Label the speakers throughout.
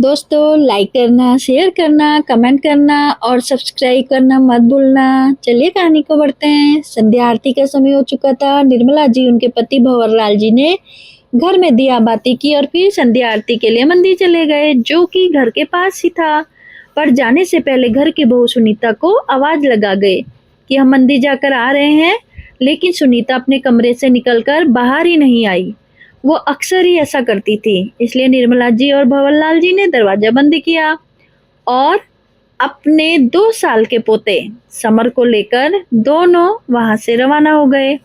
Speaker 1: दोस्तों लाइक करना, शेयर करना, कमेंट करना और सब्सक्राइब करना मत भूलना। चलिए कहानी को बढ़ते हैं। संध्या आरती का समय हो चुका था। निर्मला जी उनके पति भंवरलाल जी ने घर में दिया बाती की और फिर संध्या आरती के लिए मंदिर चले गए, जो कि घर के पास ही था। पर जाने से पहले घर की बहू सुनीता को आवाज लगा गए कि हम मंदिर जाकर आ रहे हैं, लेकिन सुनीता अपने कमरे से निकलकर बाहर ही नहीं आई। वो अक्सर ही ऐसा करती थी, इसलिए निर्मला जी और भंवरलाल जी ने दरवाजा बंद किया और अपने 2 साल के पोते समर को लेकर दोनों वहां से रवाना हो गए।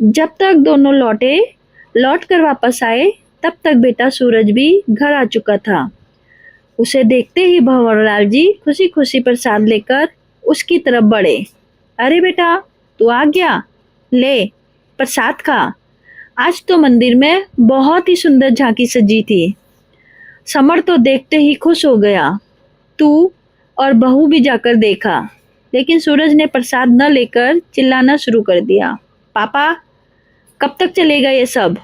Speaker 1: जब तक दोनों लौट कर वापस आए, तब तक बेटा सूरज भी घर आ चुका था। उसे देखते ही भंवरलाल जी खुशी खुशी प्रसाद लेकर उसकी तरफ बढ़े। अरे बेटा, तू आ गया, ले प्रसाद खा। आज तो मंदिर में बहुत ही सुंदर झांकी सजी थी। समर तो देखते ही खुश हो गया। तू और बहू भी जाकर देखा, लेकिन सूरज ने प्रसाद न लेकर चिल्लाना शुरू कर दिया। पापा, कब तक चलेगा ये सब?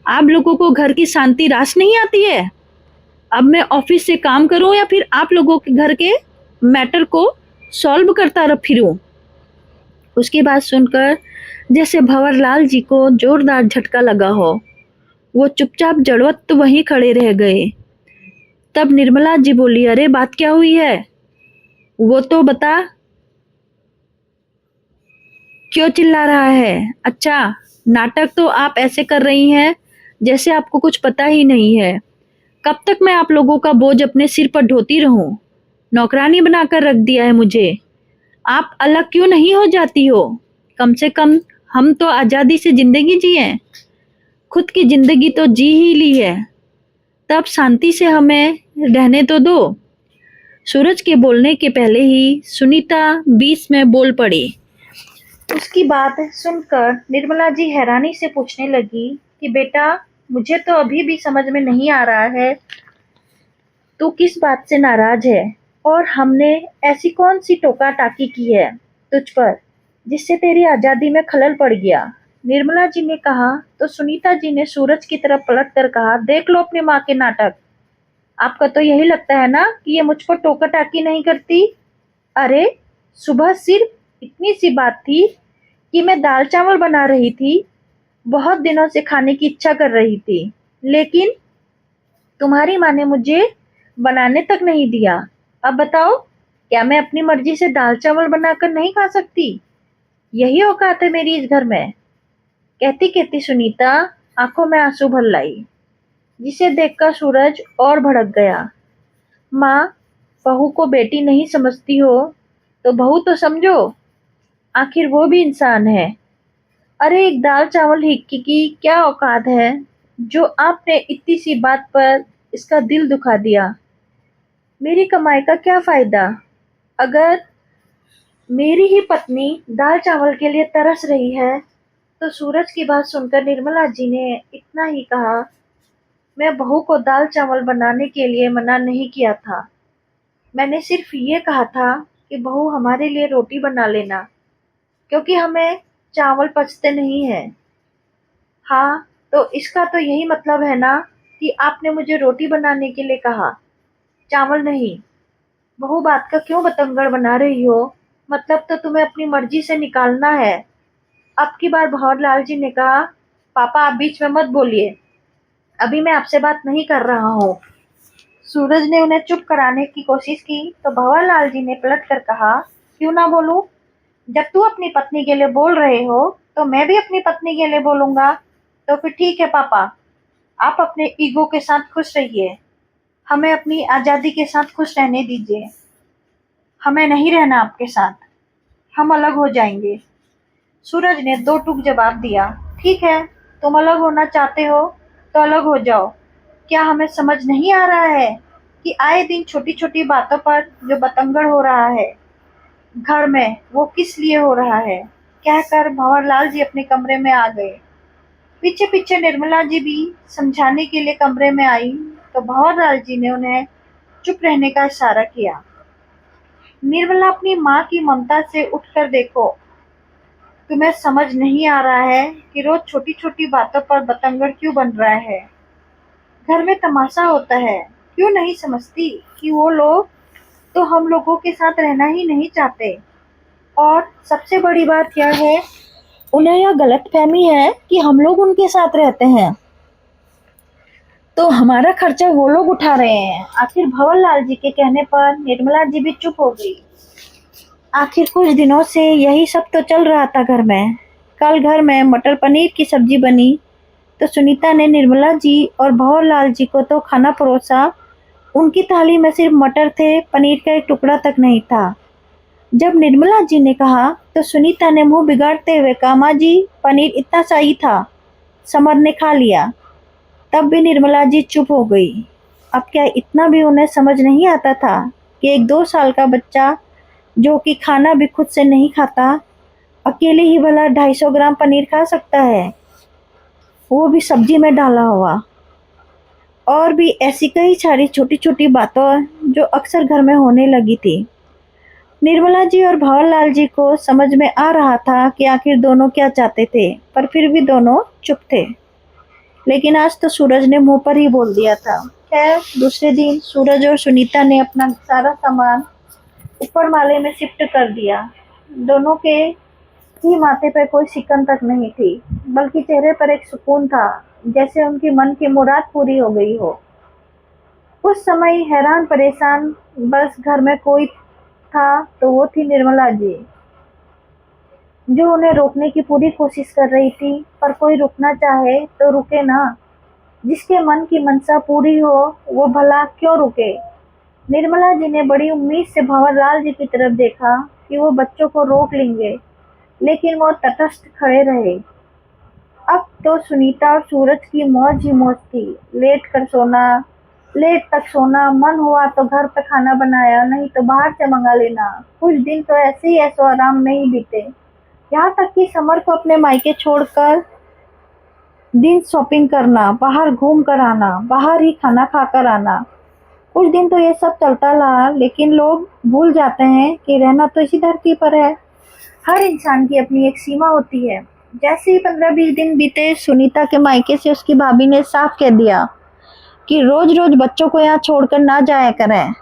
Speaker 1: आप लोगों को घर की शांति रास नहीं आती है? अब मैं ऑफिस से काम करूं या फिर आप लोगों के घर के मैटर को सॉल्व करता रह फिरूं? उसकी बात सुनकर जैसे भंवरलाल जी को जोरदार झटका लगा हो। वो चुपचाप जड़वत वहीं खड़े रह गए। तब निर्मला जी बोली, अरे बात क्या हुई है? वो तो बता, क्यों चिल्ला रहा है? अच्छा, नाटक तो आप ऐसे कर रही हैं जैसे आपको कुछ पता ही नहीं है। कब तक मैं आप लोगों का बोझ अपने सिर पर ढोती रहूं? नौकरानी बनाकर रख दिया है मुझे। आप अलग क्यों नहीं हो जाती हो? कम से कम हम तो आजादी से जिंदगी जिए। खुद की जिंदगी तो जी ही ली है, तब शांति से हमें रहने तो दो। सूरज के बोलने के पहले ही सुनीता बीच में बोल पड़ी। उसकी बात सुनकर निर्मला जी हैरानी से पूछने लगी कि बेटा, मुझे तो अभी भी समझ में नहीं आ रहा है, तू किस बात से नाराज है और हमने ऐसी कौन सी टोका टाकी की है तुझ पर जिससे तेरी आजादी में खलल पड़ गया? निर्मला जी ने कहा तो सुनीता जी ने सूरज की तरफ पलट कर कहा, देख लो अपनी माँ के नाटक। आपका तो यही लगता है ना कि ये मुझको टोका टाकी नहीं करती। अरे, सुबह सिर्फ इतनी सी बात थी कि मैं दाल चावल बना रही थी, बहुत दिनों से खाने की इच्छा कर रही थी, लेकिन तुम्हारी माँ ने मुझे बनाने तक नहीं दिया। अब बताओ, क्या मैं अपनी मर्जी से दाल चावल बनाकर नहीं खा सकती? यही औकात है मेरी इस घर में। कहती कहती सुनीता आंखों में आंसू भर लाई, जिसे देखकर सूरज और भड़क गया। माँ, बहू को बेटी नहीं समझती हो तो बहू तो समझो, आखिर वो भी इंसान है। अरे, एक दाल चावल हिक्की की क्या औकात है जो आपने इतनी सी बात पर इसका दिल दुखा दिया? मेरी कमाई का क्या फायदा अगर मेरी ही पत्नी दाल चावल के लिए तरस रही है? तो सूरज की बात सुनकर निर्मला जी ने इतना ही कहा, मैं बहू को दाल चावल बनाने के लिए मना नहीं किया था। मैंने सिर्फ ये कहा था कि बहू हमारे लिए रोटी बना लेना, क्योंकि हमें चावल पचते नहीं है। हाँ, तो इसका तो यही मतलब है ना कि आपने मुझे रोटी बनाने के लिए कहा, चावल नहीं। बहू, बात का क्यों बतंगड़ बना रही हो? मतलब तो तुम्हें अपनी मर्जी से निकालना है। अब की बार भंवरलाल जी ने कहा, पापा आप बीच में मत बोलिए, अभी मैं आपसे बात नहीं कर रहा हूँ। सूरज ने उन्हें चुप कराने की कोशिश की तो भंवरलाल जी ने पलट कर कहा, क्यों ना बोलूं? जब तू अपनी पत्नी के लिए बोल रहे हो तो मैं भी अपनी पत्नी के लिए बोलूंगा। तो फिर ठीक है पापा, आप अपने ईगो के साथ खुश रहिए, हमें अपनी आजादी के साथ खुश रहने दीजिए। हमें नहीं रहना आपके साथ, हम अलग हो जाएंगे। सूरज ने दो टूक जवाब दिया, ठीक है, तुम अलग होना चाहते हो तो अलग हो जाओ। क्या हमें समझ नहीं आ रहा है कि आए दिन छोटी छोटी बातों पर जो बतंगड़ हो रहा है घर में, वो किस लिए हो रहा है? कहकर भंवरलाल जी अपने कमरे में आ गए। पीछे पीछे निर्मला जी भी समझाने के लिए कमरे में आई तो भंवरलाल जी ने उन्हें चुप रहने का इशारा किया। निर्मला, अपनी माँ की ममता से उठकर देखो। तुम्हें समझ नहीं आ रहा है कि रोज छोटी छोटी बातों पर बतंगड़ क्यों बन रहा है? घर में तमाशा होता है, क्यों नहीं समझती कि वो लोग तो हम लोगों के साथ रहना ही नहीं चाहते। और सबसे बड़ी बात यह है, उन्हें यह गलतफहमी है कि हम लोग उनके साथ रहते हैं तो हमारा खर्चा वो लोग उठा रहे हैं। आखिर भंवरलाल जी के कहने पर निर्मला जी भी चुप हो गई। आखिर कुछ दिनों से यही सब तो चल रहा था घर में। कल घर में मटर पनीर की सब्जी बनी तो सुनीता ने निर्मला जी और भंवरलाल जी को तो खाना परोसा। उनकी थाली में सिर्फ मटर थे, पनीर का एक टुकड़ा तक नहीं था। जब निर्मला जी ने कहा तो सुनीता ने मुंह बिगाड़ते हुए कहा, माँ जी पनीर इतना सा ही था, समर ने खा लिया। तब भी निर्मला जी चुप हो गई। अब क्या इतना भी उन्हें समझ नहीं आता था कि एक 2 साल का बच्चा जो कि खाना भी खुद से नहीं खाता, अकेले ही भला 250 ग्राम पनीर खा सकता है, वो भी सब्जी में डाला हुआ। और भी ऐसी कई सारी छोटी छोटी बातें जो अक्सर घर में होने लगी थी। निर्मला जी और भंवरलाल जी को समझ में आ रहा था कि आखिर दोनों क्या चाहते थे, पर फिर भी दोनों चुप थे। लेकिन आज तो सूरज ने मुंह पर ही बोल दिया था। खैर दूसरे दिन सूरज और सुनीता ने अपना सारा सामान ऊपर माले में शिफ्ट कर दिया। दोनों के ही माथे पर कोई सिकन तक नहीं थी, बल्कि चेहरे पर एक सुकून था, जैसे उनकी मन की मुराद पूरी हो गई हो। उस समय हैरान परेशान बस घर में कोई था तो वो थी निर्मला जी, जो उन्हें रोकने की पूरी कोशिश कर रही थी। पर कोई रुकना चाहे तो रुके ना, जिसके मन की मनसा पूरी हो वो भला क्यों रुके। निर्मला जी ने बड़ी उम्मीद से भंवरलाल जी की तरफ देखा कि वो बच्चों को रोक लेंगे, लेकिन वो तटस्थ खड़े रहे। अब तो सुनीता और सूरज की मौज ही मौज थी। लेट कर सोना, लेट तक सोना, मन हुआ तो घर पे खाना बनाया, नहीं तो बाहर से मंगा लेना। कुछ दिन तो ऐसे ही ऐसो आराम में ही बीते। यहाँ तक कि समर को अपने मायके छोड़कर दिन शॉपिंग करना, बाहर घूम कर आना, बाहर ही खाना खाकर आना। कुछ दिन तो ये सब चलता रहा, लेकिन लोग भूल जाते हैं कि रहना तो इसी धरती पर है। हर इंसान की अपनी एक सीमा होती है। जैसे ही 15-20 दिन बीते, सुनीता के मायके से उसकी भाभी ने साफ कह दिया कि रोज रोज बच्चों को यहाँ छोड़कर ना जाया करें,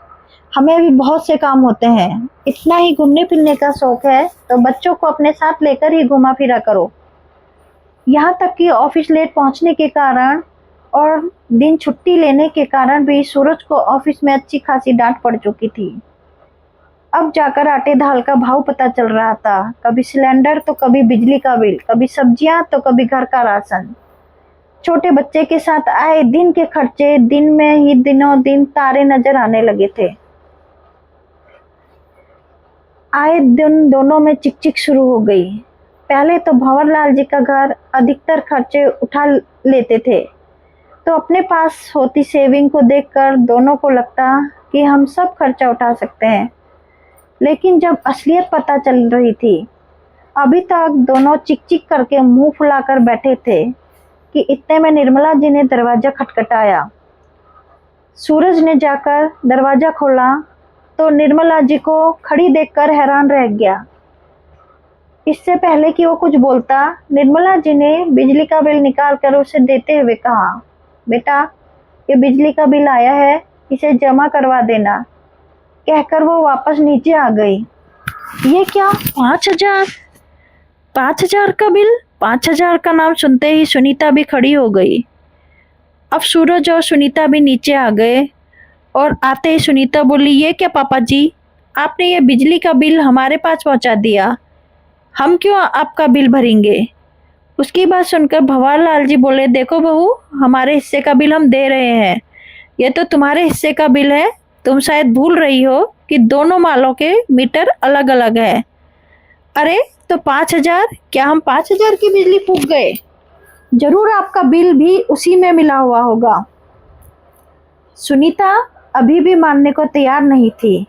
Speaker 1: हमें भी बहुत से काम होते हैं। इतना ही घूमने फिरने का शौक है तो बच्चों को अपने साथ लेकर ही घुमा फिरा करो। यहाँ तक कि ऑफिस लेट पहुँचने के कारण और दिन छुट्टी लेने के कारण भी सूरज को ऑफिस में अच्छी खासी डांट पड़ चुकी थी। अब जाकर आटे दाल का भाव पता चल रहा था। कभी सिलेंडर तो कभी बिजली का बिल, कभी सब्जियां तो कभी घर का राशन। छोटे बच्चे के साथ आए दिन के खर्चे, दिन में ही दिनों दिन तारे नजर आने लगे थे। आए दिन दोनों में चिकचिक शुरू हो गई। पहले तो भंवरलाल जी का घर अधिकतर खर्चे उठा लेते थे, तो अपने पास होती सेविंग को देखकर दोनों को लगता कि हम सब खर्चा उठा सकते हैं। लेकिन जब असलियत पता चल रही थी, अभी तक दोनों चिक चिक करके मुंह फुलाकर बैठे थे कि इतने में निर्मला जी ने दरवाजा खटखटाया। सूरज ने जाकर दरवाजा खोला तो निर्मला जी को खड़ी देखकर हैरान रह गया। इससे पहले कि वो कुछ बोलता, निर्मला जी ने बिजली का बिल निकाल कर उसे देते हुए कहा, बेटा ये बिजली का बिल आया है, इसे जमा करवा देना। कहकर वो वापस नीचे आ गई। ये क्या 5,000? 5,000 का बिल? 5,000 का नाम सुनते ही सुनीता भी खड़ी हो गई। अब सूरज और सुनीता भी नीचे आ गए और आते ही सुनीता बोली, ये क्या पापा जी, आपने ये बिजली का बिल हमारे पास पहुंचा दिया, हम क्यों आपका बिल भरेंगे। उसकी बात सुनकर भंवरलाल जी बोले, देखो बहू, हमारे हिस्से का बिल हम दे रहे हैं, ये तो तुम्हारे हिस्से का बिल है। तुम शायद भूल रही हो कि दोनों मालों के मीटर अलग अलग है। अरे तो 5,000? क्या हम 5,000 की बिजली फूंक गए? जरूर आपका बिल भी उसी में मिला हुआ होगा। सुनीता अभी भी मानने को तैयार नहीं थी।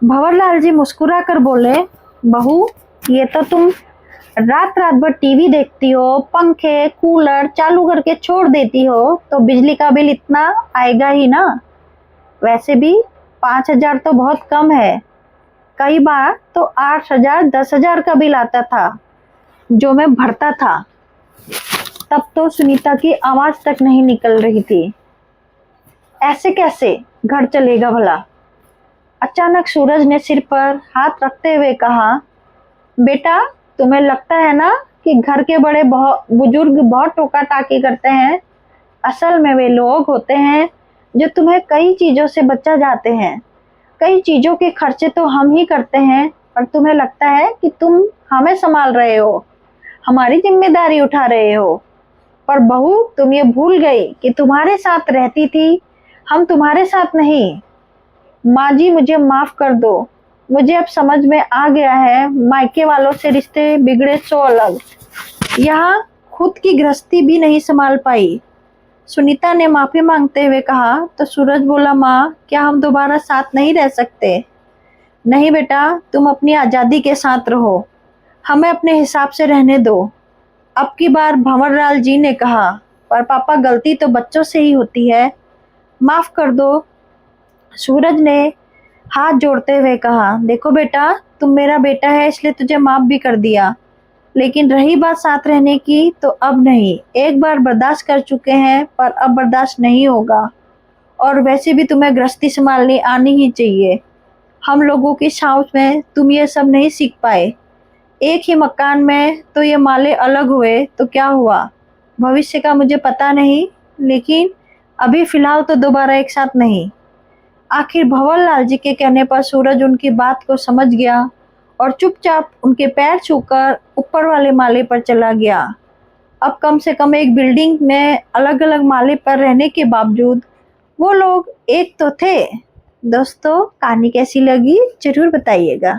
Speaker 1: भंवरलाल जी मुस्कुरा कर बोले, बहू ये तो तुम रात रात भर टीवी देखती हो, पंखे कूलर चालू करके छोड़ देती हो, तो बिजली का बिल इतना आएगा ही ना। वैसे भी 5,000 तो बहुत कम है। कई बार तो 8,000 10,000 का बिल आता था जो मैं भरता था। तब तो सुनीता की आवाज तक नहीं निकल रही थी। ऐसे कैसे घर चलेगा भला? अचानक सूरज ने सिर पर हाथ रखते हुए कहा, बेटा तुम्हें लगता है ना कि घर के बड़े बुजुर्ग बहुत टोका टाकी करते हैं। असल में वे लोग होते हैं जो तुम्हें कई चीजों से बचा जाते हैं। कई चीजों के खर्चे तो हम ही करते हैं और तुम्हें लगता है कि तुम हमें संभाल रहे हो, हमारी जिम्मेदारी उठा रहे हो। पर बहू तुम ये भूल गई कि तुम्हारे साथ रहती थी, हम तुम्हारे साथ नहीं। माँ जी मुझे माफ कर दो, मुझे अब समझ में आ गया है मायके वालों से रिश्ते बिगड़े सो अलग। यहाँ खुद की गृहस्थी भी नहीं संभाल पाई। सुनीता ने माफी मांगते हुए कहा तो सूरज बोला, माँ क्या हम दोबारा साथ नहीं रह सकते? नहीं बेटा, तुम अपनी आज़ादी के साथ रहो, हमें अपने हिसाब से रहने दो। अब की बार भंवरलाल जी ने कहा, पर पापा गलती तो बच्चों से ही होती है, माफ कर दो। सूरज ने हाथ जोड़ते हुए कहा, देखो बेटा तुम मेरा बेटा है इसलिए तुझे माफ भी कर दिया, लेकिन रही बात साथ रहने की तो अब नहीं। एक बार बर्दाश्त कर चुके हैं पर अब बर्दाश्त नहीं होगा। और वैसे भी तुम्हें गृहस्थी संभालनी आनी ही चाहिए। हम लोगों की छाँव में तुम ये सब नहीं सीख पाए। एक ही मकान में तो ये माले अलग हुए तो क्या हुआ? भविष्य का मुझे पता नहीं, लेकिन अभी फिलहाल तो दोबारा एक साथ नहीं। आखिर भंवरलाल जी के कहने पर सूरज उनकी बात को समझ गया और चुपचाप उनके पैर छूकर ऊपर वाले माले पर चला गया। अब कम से कम एक बिल्डिंग में अलग अलग माले पर रहने के बावजूद वो लोग एक तो थे। दोस्तों कहानी कैसी लगी जरूर बताइएगा।